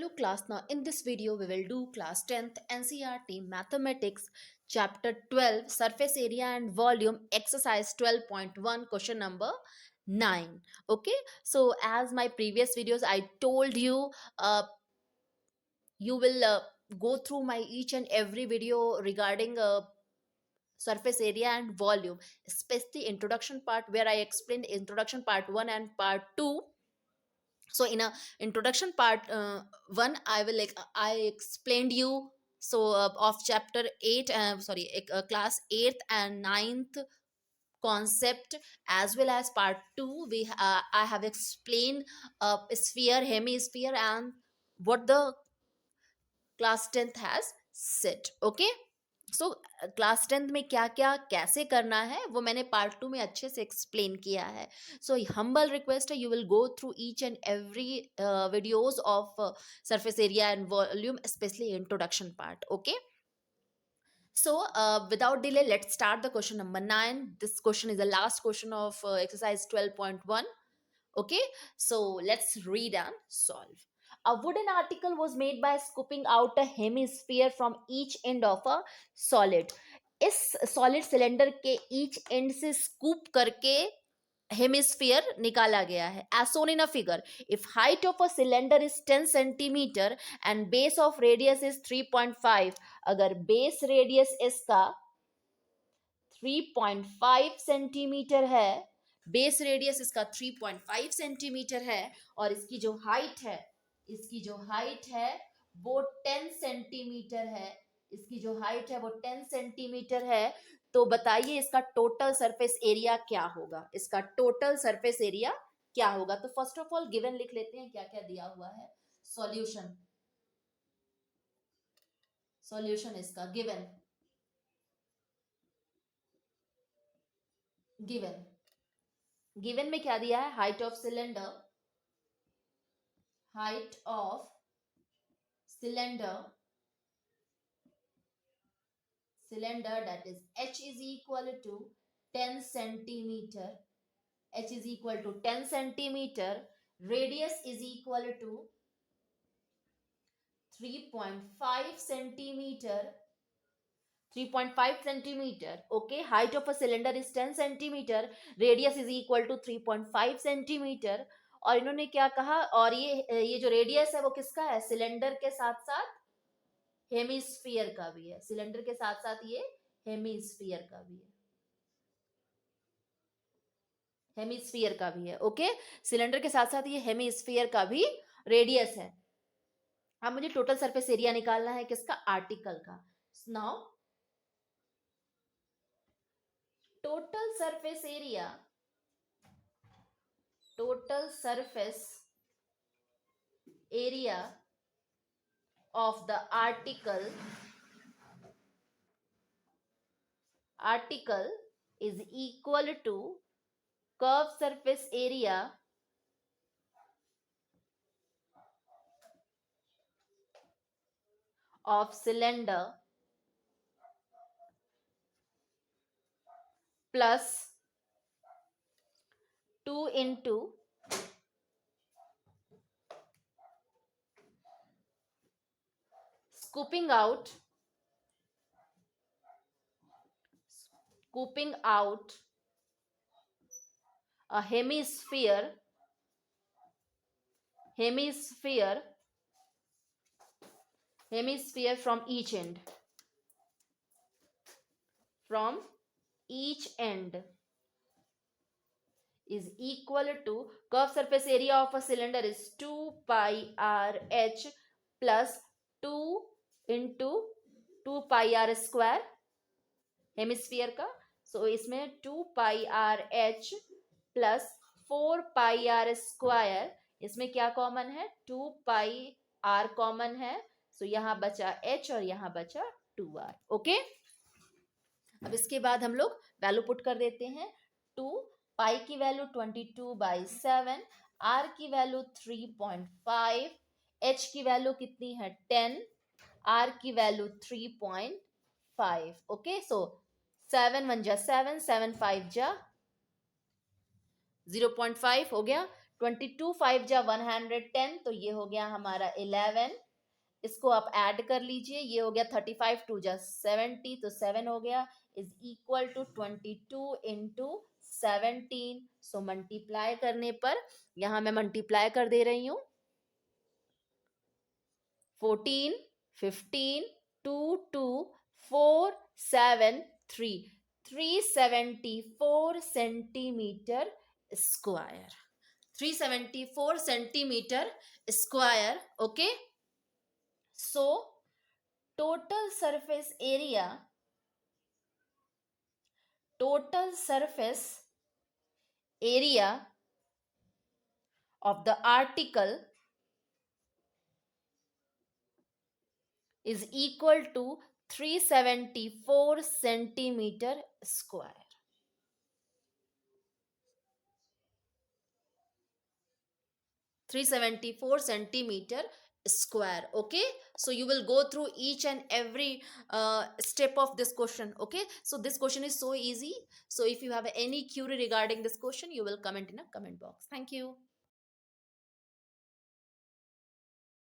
Hello class, now in this video we will do class 10th NCERT Mathematics chapter 12 surface area and volume exercise 12.1 question number 9. Okay, so as my previous videos I told you, you will go through my each and every video regarding surface area and volume, especially introduction part where I explained introduction part 1 and part 2. So in a introduction part 1 I will like I explained you, so of chapter 8 class 8th and ninth concept, as well as part 2 I have explained sphere, hemisphere, and what the class 10th has said. Okay, so class 10th में क्या क्या कैसे करना है वो मैंने part 2 में अच्छे से एक्सप्लेन किया है. सो हम्बल रिक्वेस्ट है, you will go through each and every videos of surface area and volume, especially introduction part. Okay, so without delay, let's start the question number 9. This question is the last question of exercise 12.1. Okay, so let's read and solve. A wooden article was made by scooping out a hemisphere from each end of a solid. इस solid cylinder के each end से scoop करके hemisphere निकाला गया है. As shown in a figure, if height of a cylinder is 10 centimetre and base of radius is 3.5, अगर base radius इसका 3.5 centimetre है, बेस रेडियस इसका 3.5 सेंटीमीटर है, और इसकी जो हाइट है वो 10 सेंटीमीटर है, इसकी जो हाइट है वो 10 सेंटीमीटर है, तो बताइए इसका टोटल सरफेस एरिया क्या होगा. इसका टोटल सरफेस एरिया क्या होगा. तो फर्स्ट ऑफ ऑल गिवन लिख लेते हैं क्या क्या दिया हुआ है. सॉल्यूशन, सॉल्यूशन इसका गिवन, गिवन गिवन में क्या दिया है. Height of cylinder, height of cylinder that is h is equal to 10 centimeter, h is equal to 10 centimeter, radius is equal to 3.5 centimeter, 3.5 centimeter. Okay, height of a cylinder is 10 centimeter, radius is equal to 3.5 centimeter. और इन्होंने क्या कहा, और ये जो radius है वो किसका है, सिलेंडर के साथ साथ हेमिस्फीयर का भी है, सिलेंडर के साथ साथ ये हेमिस्फीयर का भी है, हेमिस्फीयर का भी है. ओके, सिलेंडर के साथ साथ ये हेमिस्फीयर का भी रेडियस है. अब मुझे टोटल सरफेस एरिया निकालना है किसका, आर्टिकल का. Now total surface area, total surface area of the article is equal to curved surface area of cylinder plus 2 into scooping out a hemisphere from each end, is equal to curved surface area of a cylinder is 2 pi r h plus 2 into 2 pi r square hemisphere का. So इसमें 2 pi R H plus 4 pi R square, इसमें क्या common है, 2 pi are common है. सो यहां बचा H और यहां बचा 2r. ओके, अब इसके बाद हम लोग वैल्यू पुट कर देते हैं. 2 पाई की वैल्यू 22/7, आर की वैल्यू 3.5, एच की वैल्यू कितनी है 10, आर की वैल्यू 3.5. ओके, सो 7 1 जा 7, 7 5 जा 0.5 हो गया. 22 5 जा 110, तो ये हो गया हमारा 11। इसको आप ऐड कर लीजिए, ये हो गया 35 2 जा 70, तो 7 हो गया, is equal to 22 into 17। So multiply करने पर, यहां मैं मल्टीप्लाई कर दे रही हूं, 14 15 2 2 4 7 3, 374 centimetre square, 374 centimetre square. Okay, so total surface area, total surface area of the article is equal to 374 centimeter square. 374 centimeter square. Okay, so you will go through each and every step of this question. Okay, so this question is so easy. So if you have any query regarding this question, you will comment in a comment box. Thank you.